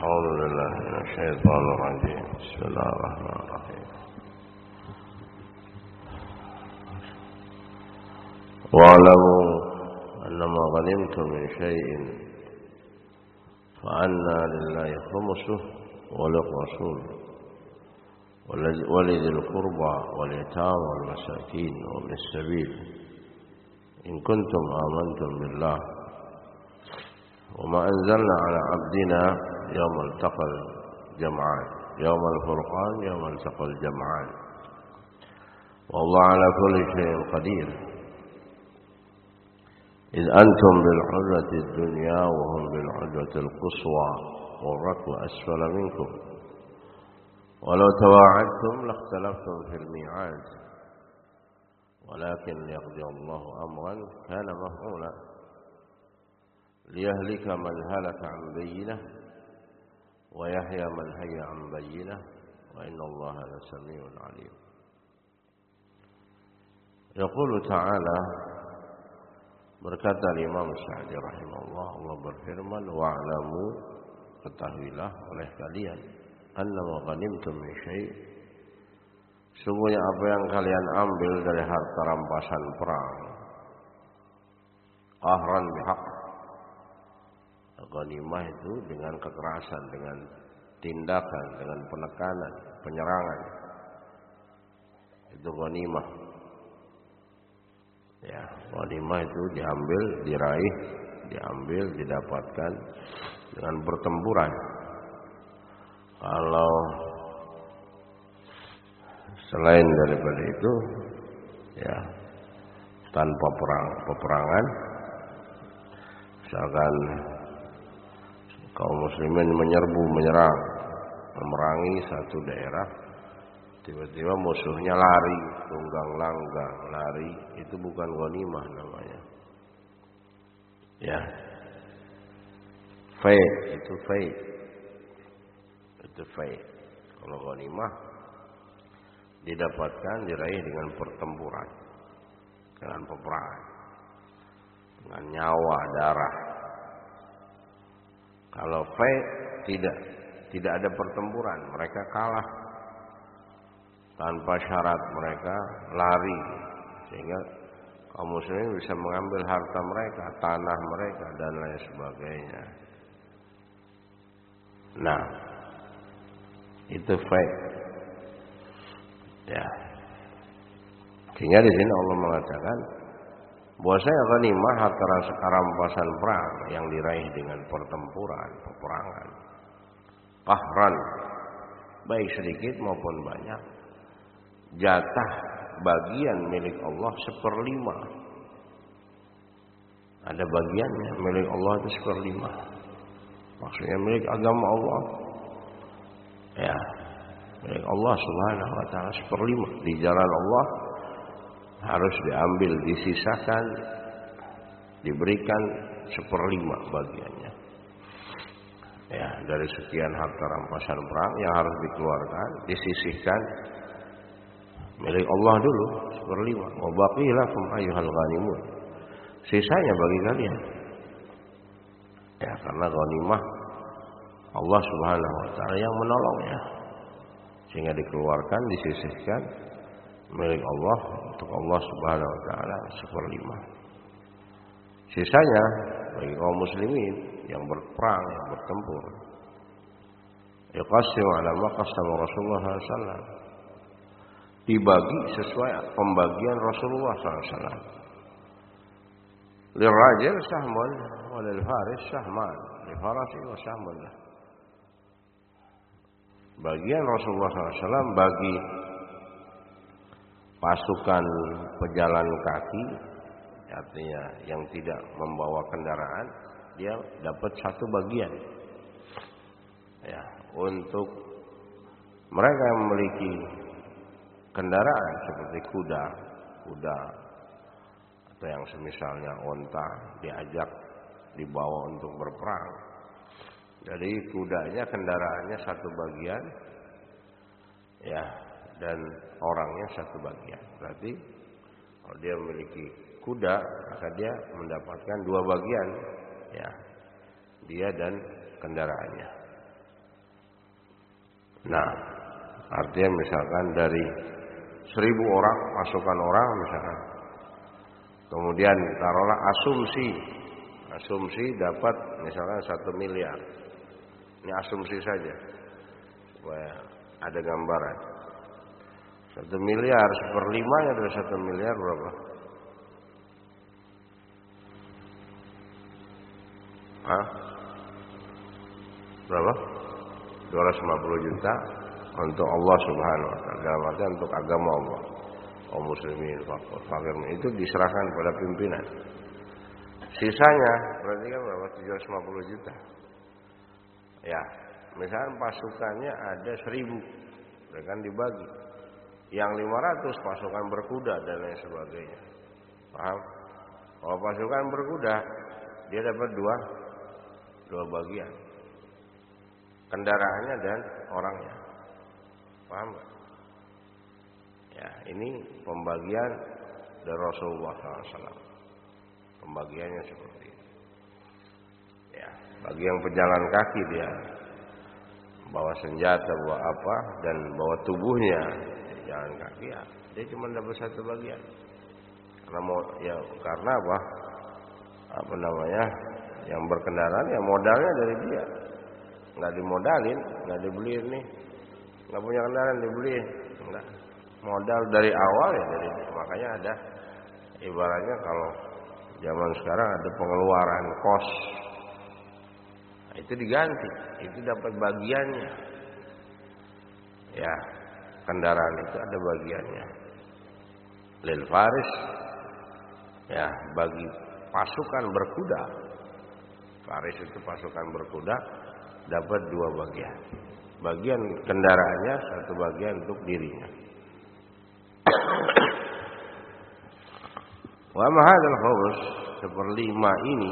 أعوذ بالله من الشيطان الرجيم. بسم الله الرحمن الرحيم. واعلموا أنما غنمتم من شيء فأن لله خمسه وللرسول ولذي القربى واليتامى والمساكين وابن السبيل إن كنتم آمنتم بالله وما أنزلنا على عبدنا يوم التقى الجمعان يوم الفرقان يوم التقى الجمعان والله على كل شيء قدير إذ أنتم بالعدوة الدنيا وهم بالعدوة القصوى والركب أسفل منكم ولو تواعدتم لاختلفتم في الميعاد ولكن ليقضي الله أمرا كان مفعولا ليهلك من هلك عن بينه ويحيى من حي عن بينه وإن الله لسميع عليم. يقول تعالى berkata Imam Sa'di rahimahullah, Allah berfirman, wa'lamu, ketahuilah oleh kalian, annama ghanimtum min syai', sungguhnya apa yang kalian ambil dari harta rampasan perang, qahran bihaq, ghanimah itu dengan kekerasan, dengan tindakan, dengan penekanan, penyerangan, itu ghanimah. Ya, ghanimah itu diambil, diraih, diambil, didapatkan dengan pertempuran. Kalau selain daripada itu, ya tanpa peperangan, misalkan kaum muslimin menyerang, memerangi satu daerah, tiba-tiba musuhnya lari, tunggang langgang, lari, itu bukan ghanimah namanya. Ya, itu fai. Kalau ghanimah didapatkan, diraih dengan pertempuran, dengan peperangan, dengan nyawa, darah. Kalau fai tidak ada pertempuran, mereka kalah tanpa syarat, mereka lari sehingga kaum muslimin bisa mengambil harta mereka, tanah mereka dan lain sebagainya. Nah, itu fai. Ya. Sehingga di sini Allah mengatakan bahwasanya ghanimah harta rampasan perang yang diraih dengan pertempuran, peperangan, qahran, baik sedikit maupun banyak, jatah bagian milik Allah 1/5. Ada bagiannya milik Allah itu 1/5. Maksudnya milik agama Allah. Ya, milik Allah Subhanahu wa taala 1/5 di jalan Allah harus diambil, disisakan, diberikan 1/5 bagiannya. Ya, dari sekian harta rampasan perang yang harus dikeluarkan, disisihkan, milik Allah dulu 1/5. Wa baqilakum ayyuhal ghanimun. Sisanya bagi kalian. Ya, karena ghanimah Allah Subhanahu wa taala yang menolongnya. Sehingga dikeluarkan, disisihkan milik Allah untuk Allah Subhanahu wa taala 1/5. Sisanya bagi kaum muslimin yang berperang, yang bertempur. Yaqassimu ala ma qassama Rasulullah sallallahu alaihi wasallam. Dibagi sesuai pembagian Rasulullah SAW. Lirajil sahmun wa lil faris sahman, li farasi wa sahmun. Bagian Rasulullah SAW bagi pasukan pejalan kaki, artinya yang tidak membawa kendaraan, dia dapat satu bagian. Ya, untuk mereka yang memiliki kendaraan seperti kuda atau yang semisalnya onta, diajak, dibawa untuk berperang. Jadi kudanya, kendaraannya satu bagian, ya, dan orangnya satu bagian. Berarti kalau dia memiliki kuda, maka dia mendapatkan 2 bagian, ya, dia dan kendaraannya. Nah, artinya misalkan dari 1.000 orang, pasukan orang misalkan. Kemudian taruhlah asumsi dapat misalkan 1 miliar. Ini asumsi saja supaya ada gambaran. 1 miliar 1/5 dari 1 miliar berapa? Hah? Berapa? 250 juta untuk Allah Subhanahu wa taala. Dalam artian untuk agama Allah. Kaum muslimin, fakir itu diserahkan pada pimpinan. Sisanya berarti kan berapa? 750 juta. Ya, misalkan pasukannya ada 1.000, kan dibagi. Yang 500 pasukan berkuda dan lain sebagainya. Paham? Kalau pasukan berkuda, dia dapat dua bagian. Kendaraannya dan orangnya. Paham gak? Ya, ini pembagian dari Rasulullah SAW. Pembagiannya seperti itu. Ya, bagi yang pejalan kaki dia bawa senjata, bawa apa, dan bawa tubuhnya jalan kaki, ya, dia cuma dapat 1 bagian. Karena apa? Apa namanya? Yang berkendaraan ya modalnya dari dia. Nggak dimodalin, nggak dibeliin nih. Nggak punya kendaraan dibeliin. Enggak. Modal dari awal ya dari dia. Makanya ada ibaratnya kalau zaman sekarang ada pengeluaran kos. Nah, itu diganti, itu dapat bagiannya. Ya, kendaraan itu ada bagiannya. Lil faris, ya, bagi pasukan berkuda. Faris itu pasukan berkuda dapat 2 bagian. Bagian kendaraannya, 1 bagian untuk dirinya. Wa ma hadzal khums 1/5 ini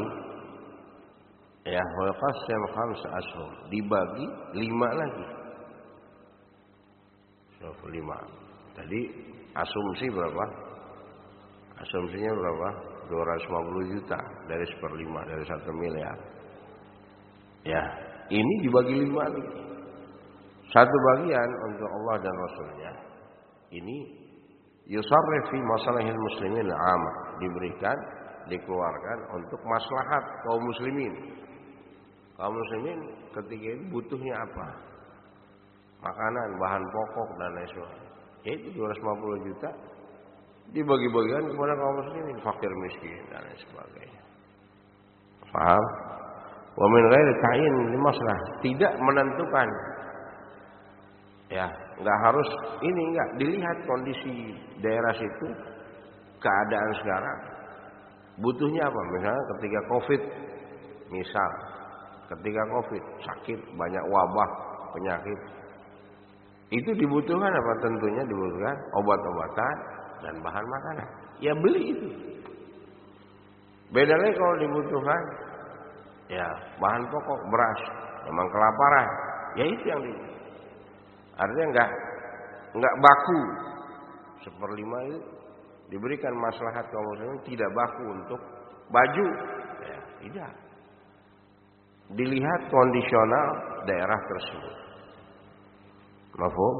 ya wal qasam 5 ashum dibagi 5 lagi. 5. Tadi asumsi berapa? Asumsinya berapa? 250 juta dari 1/5 dari 1 miliar. Ya, ini dibagi 5 lagi. 1 bagian untuk Allah dan Rasulnya. Ini yusarrif fi masalahil muslimin amah, diberikan, dikeluarkan untuk maslahat kaum muslimin. Kaum muslimin ketika itu butuhnya apa? Makanan, bahan pokok dan lain sebagainya. Itu 250 juta dibagi-bagikan kepada kaum muslimin, fakir miskin dan lain sebagainya. Paham? Wa min ghairi ta'yin li masalah, tidak menentukan. Ya, enggak harus ini, enggak dilihat kondisi daerah situ, keadaan sekarang. Butuhnya apa? Misalnya ketika Covid, misal ketika Covid, sakit, banyak wabah, penyakit. Itu dibutuhkan apa? Tentunya dibutuhkan obat-obatan dan bahan makanan. Ya beli itu. Beda lagi kalau dibutuhkan ya bahan pokok, beras, memang kelaparan. Ya itu yang artinya enggak baku. 1/5 itu diberikan maslahat kaum muslimin, tidak baku untuk baju. Ya, tidak. Dilihat kondisional daerah tersebut. Mafhum?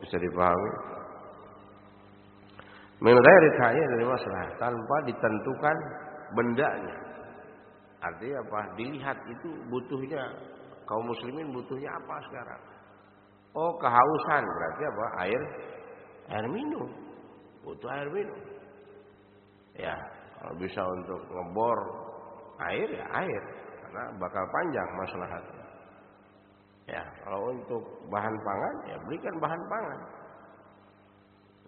Bisa dipahami? Min ghairi ta'yin dari masalah, tanpa ditentukan bendanya. Artinya apa? Dilihat itu butuhnya kaum muslimin, butuhnya apa sekarang? Oh, kehausan, berarti apa? Air minum. Butuh air minum. Ya, kalau bisa untuk ngebor air ya air, karena bakal panjang maslahatnya. Ya, kalau untuk bahan pangan ya belikan bahan pangan.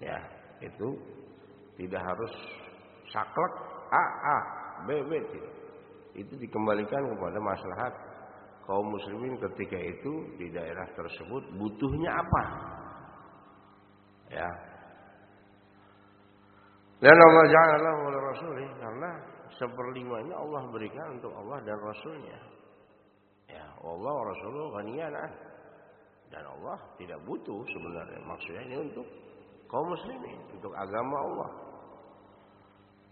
Ya, itu tidak harus saklek A, B. Itu dikembalikan kepada maslahat kaum muslimin ketika itu di daerah tersebut butuhnya apa. Ya. Dan Allah Ja'ala wa Rasulih, karena 1/5 ini Allah berikan untuk Allah dan Rasulnya. Ya, Allah wa Rasuluh ghaniyan, dan Allah tidak butuh sebenarnya. Maksudnya ini untuk kaum muslimin, untuk agama Allah.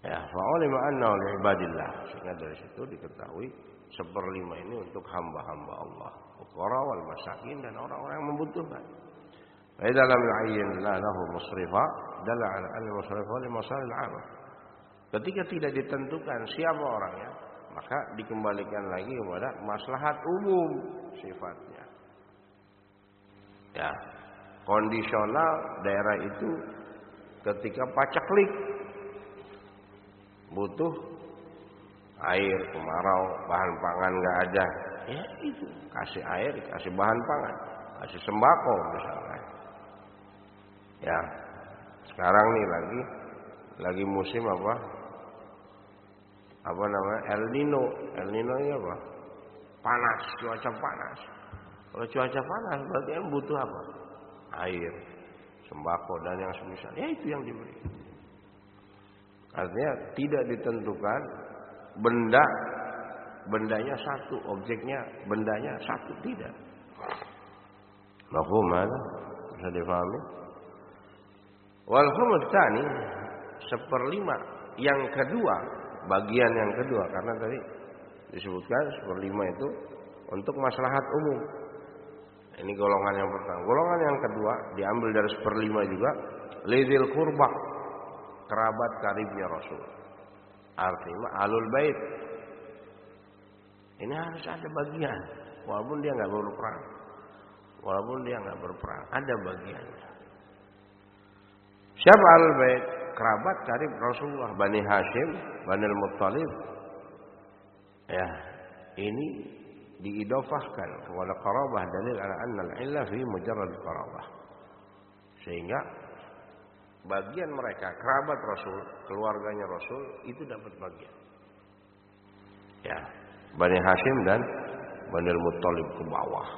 Ya, fa'ulima anna li ibadillah. Sehingga dari situ diketahui 1/5 ini untuk hamba-hamba Allah. fuqara wal masakin, dan orang-orang yang membutuhkan. Wa idza lam yu'ayyin lahu musrifa dalla 'ala anna musrifa li masalil 'amah. Ketika tidak ditentukan siapa orangnya, maka dikembalikan lagi kepada maslahat umum sifatnya. Ya, kondisional daerah itu ketika paceklik, butuh air, kemarau, bahan pangan nggak ada, ya itu kasih air, kasih bahan pangan, kasih sembako misalnya. Ya, sekarang nih lagi musim apa namanya, El Nino. El Nino ini apa? Panas, cuaca panas. Kalau cuaca panas berarti kan butuh apa? Air, sembako dan yang semisal. Ya itu yang diberi. Artinya tidak ditentukan bendanya satu, objeknya bendanya satu, tidak. Mafhum ada? Bisa difahami? Wal khumus tsani, 1/5 yang kedua, bagian yang kedua, karena tadi disebutkan 1/5 itu untuk maslahat umum. Ini golongan yang pertama. Golongan yang kedua diambil dari 1/5 juga, lidzil qurbah, kerabat karibnya Rasul. Artinya alul bait. Ini harus ada bagian, walaupun dia nggak berperang. Walaupun dia nggak berperang, ada bagiannya. Siapa alul bait? Kerabat karib Rasulullah, Bani Hashim, Bani Al-Muttalib. Ya, ini diidofahkan kepada qarabah, dalil ala anna al-illah fi mujarrad qarabah. Sehingga bagian mereka, kerabat Rasul, keluarganya Rasul, itu dapat bagian. Ya, Bani Hashim dan Bani Al-Muttalib ke bawah.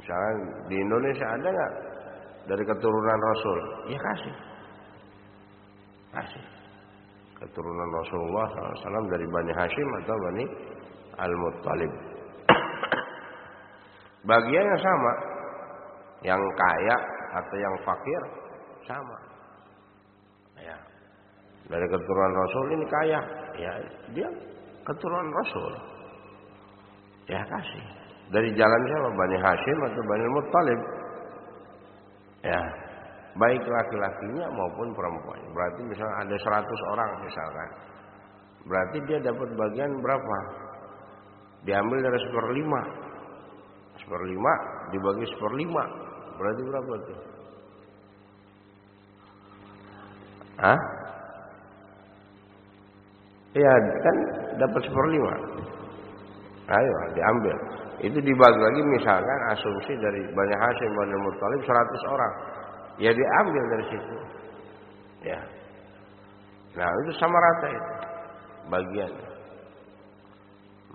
Misalnya di Indonesia ada nggak dari keturunan Rasul? Ya kasih. Keturunan Rasulullah SAW dari Bani Hashim atau Bani Al-Muttalib. Bagiannya sama, yang kaya atau yang fakir sama. Ya, dari keturunan Rasul ini kaya, ya dia keturunan Rasul, ya kasih. Dari jalan siapa? Bani Hashim atau Bani Muttalib. Ya, baik laki-lakinya maupun perempuan. Berarti misalnya ada 100 orang misalkan, berarti dia dapat bagian berapa? Diambil dari 1/5. 1/5 dibagi 1/5, berarti berapa tuh? Hah? Iya kan dapat 1/5. Ayo diambil. Itu dibagi lagi, misalkan asumsi dari Bani Hashim Bani Muttalib 100 orang. Ya diambil dari situ. Ya. Nah, itu sama rata itu bagiannya.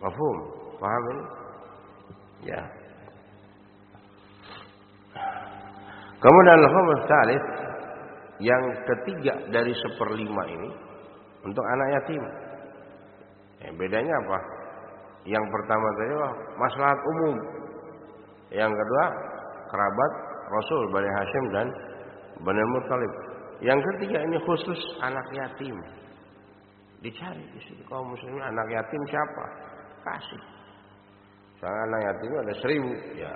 Mafhum? Paham ini? Ya. Kemudian al-khumus tsalits, yang ketiga dari 1/5 ini untuk anak yatim. Bedanya apa? Yang pertama tadi maslahat umum. Yang kedua kerabat Rasul Bani Hashim dan Bani Muttalib. Yang ketiga ini khusus anak yatim. Dicari di situ kaum muslimin, anak yatim siapa? Kasih. Soalnya anak yatim ada 1000, ya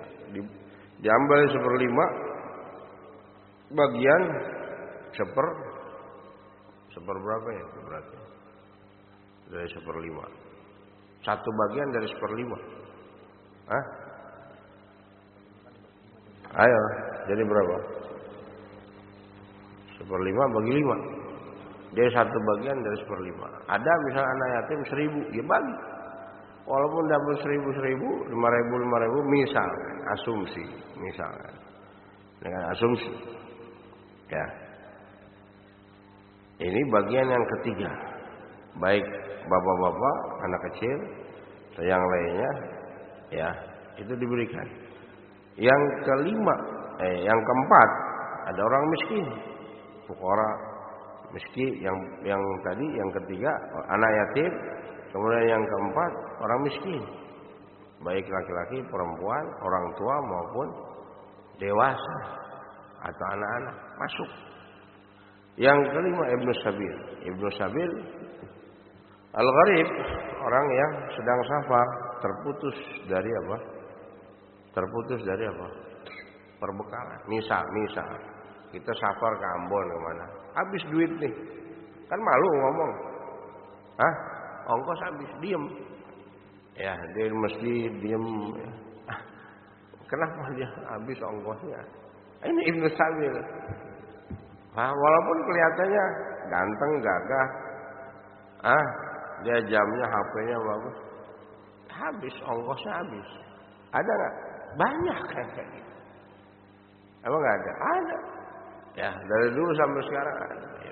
diambil 1/5, bagian seperberapa ya itu berarti? Dari 1/5. Satu bagian dari 1/5. Hah? Ayo, jadi berapa? 1/5 bagi 5. Dia satu bagian dari 1/5. Ada misalnya anak yatim 1000, ya bagi. Walaupun dapat 1000, 5.000, misalkan, asumsi, misalkan. Dengan asumsi. Ya. Ini bagian yang ketiga. Baik bapak-bapak, anak kecil, atau yang lainnya, ya, itu diberikan. Yang kelima, yang keempat, ada orang miskin, fuqara, miskin. Yang tadi, yang ketiga, anak yatim. Kemudian yang keempat, orang miskin, baik laki-laki, perempuan, orang tua maupun dewasa atau anak-anak masuk. Yang kelima Ibnu Sabil. Ibnu Sabil al-gharib, orang yang sedang safar, terputus dari apa? terputus dari apa? Perbekalan. Misal kita safar ke Ambon kemana? Habis duit nih. Kan malu ngomong. Hah? Ongkos habis, diem. Ya, dia mesti diem. Kenapa dia habis ongkosnya? Ini Ibnu Sabil. Walaupun kelihatannya ganteng, gagah. Dia jamnya, HP-nya bagus. Habis, ongkosnya habis. Ada nggak? Banyak kayak gitu. Emang nggak ada? Ada. Ya, dari dulu sampai sekarang ada. Ya,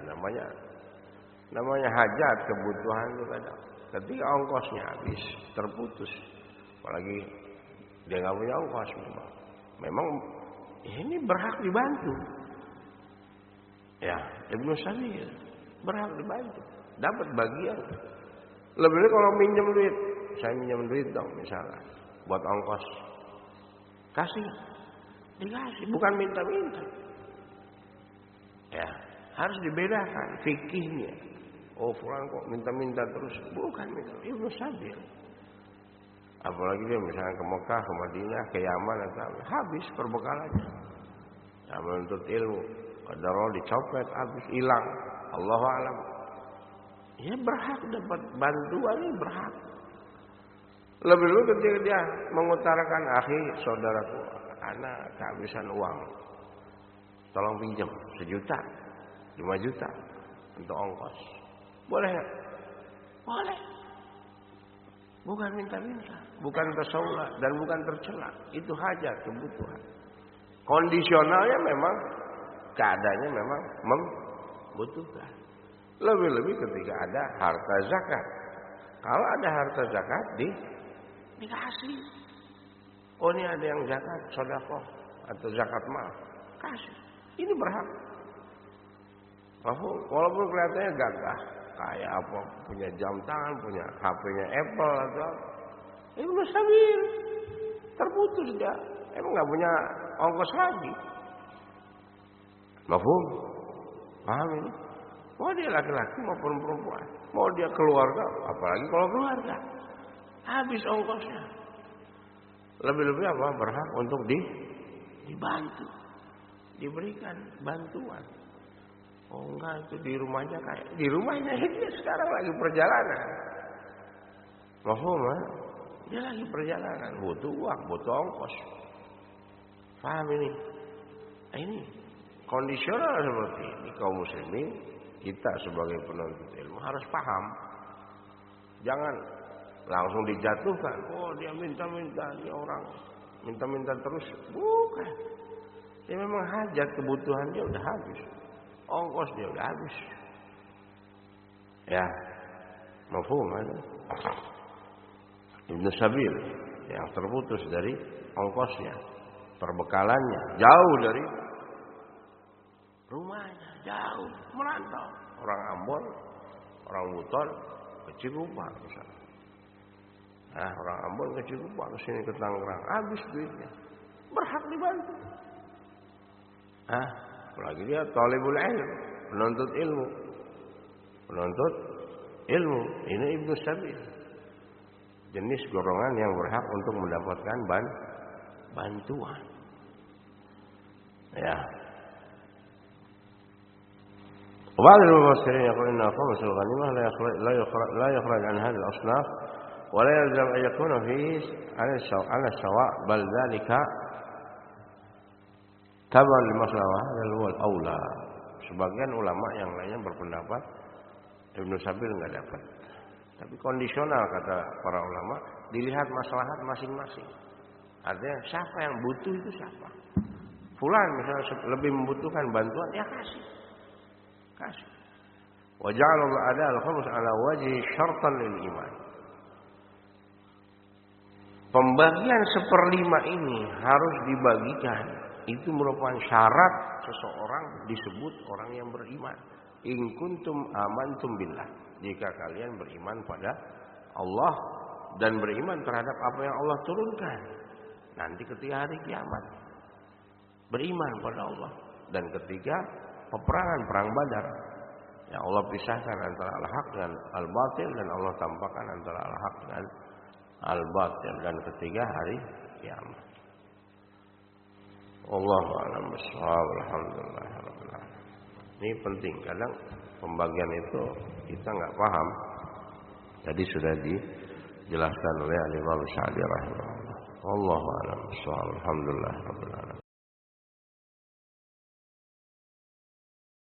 namanya hajat, kebutuhan itu kadang. Ketika ongkosnya habis, terputus. Apalagi dia nggak punya ongkos memang ini berhak dibantu. Ya, Ibnu Sabil berhak dibantu, dapat bagian. Lebih kalau minjem duit, saya minjem duit dong misalnya buat ongkos, kasih, dikasih, bukan minta-minta. Ya, harus dibedakan fikihnya. Oh, fulan kok minta-minta terus, bukan minta. Ibnu Sabil. Apalagi dia misalnya ke Mekah, ke Madinah, ke Yaman, habis perbekalannya. Ya, menuntut ilmu, kadang dicopet, habis hilang. Allahu a'lam. Ya berhak dapat bantuan, ini berhak. Lebih-lebih ketika dia mengutarakan, akhi, saudaraku, anak kehabisan uang, tolong pinjam 1 juta, 5 juta untuk ongkos. Boleh nggak? Boleh. Bukan minta-minta, bukan tersaula dan bukan tercela. Itu hajat, kebutuhan. Kondisionalnya memang keadaannya memang membutuhkan. Lebih-lebih ketika ada harta zakat. Kalau ada harta zakat dikasih. Oh, ini ada yang zakat sedekah atau zakat mal, kasih. Ini berhak. Walaupun kelihatannya gagah, kayak apa, punya jam tangan, punya HP-nya Apple atau Ibnu Sabil, terputus dia, emang nggak punya ongkos lagi. Mafhum? Paham ini? Mau dia laki-laki maupun perempuan, mau dia keluarga, apalagi kalau keluarga, habis ongkosnya. Lebih-lebih apa? Berhak untuk dibantu, diberikan bantuan. Oh enggak, itu di rumahnya kayak di rumahnya dia sekarang lagi perjalanan. Mahfum, dia lagi perjalanan, butuh uang, butuh ongkos. Paham ini? Nah, ini kondisional seperti ini. Kaum muslimin, kita sebagai penuntut ilmu harus paham. Jangan langsung dijatuhkan. Oh, dia minta-minta, dia orang minta-minta terus. Bukan. Dia memang hajat, kebutuhan dia udah habis. Ongkos dia udah habis. Ya, mafhum ada. Ibnu Sabil yang terputus dari ongkosnya, perbekalannya, jauh dari rumahnya, jauh, merantau. Orang Ambon, orang Buton, ke Cikupa misalnya. Nah, orang Ambon ke Cikupa, ke sini ke Tangerang, habis duitnya. Berhak dibantu. Apalagi dia talibul ilm, penuntut ilmu. Penuntut ilmu, ini Ibnu Sabil. Jenis golongan yang berhak untuk mendapatkan bantuan. Ya. وبعض المفسرين يقول إن خمس الغنيمة لا يخرج عن هذه الأصناف ولا يلزم أن يكون فيه على السواء بل ذلك taban limasalah hadzal wal aula. Sebagian ulama yang lainnya berpendapat Ibnu Sabil enggak dapat. Tapi kondisional kata para ulama, dilihat maslahat masing-masing. Artinya siapa yang butuh itu siapa. Fulan misalnya lebih membutuhkan bantuan, ya kasih. Kasih. Wa ja'ala al-ada al-khams ala wajhi syartan lil iman. Pembagian 1/5 ini harus dibagikan. Itu merupakan syarat seseorang disebut orang yang beriman. In kuntum amantum billah. Jika kalian beriman pada Allah dan beriman terhadap apa yang Allah turunkan nanti ketika hari kiamat. Beriman pada Allah. Dan ketika peperangan perang Badar, ya Allah pisahkan antara al-haq dengan al-batil dan Allah tampakkan antara al-haq dengan al-batil dan ketika hari kiamat. Wallahu a'lam bishawab. Alhamdulillah rabbil alamin. Ini penting, kadang pembagian itu kita nggak paham. Tadi sudah dijelaskan oleh Imam Sa'di rahimahullah. Wallahu a'lam bishawab. Alhamdulillah rabbil alamin.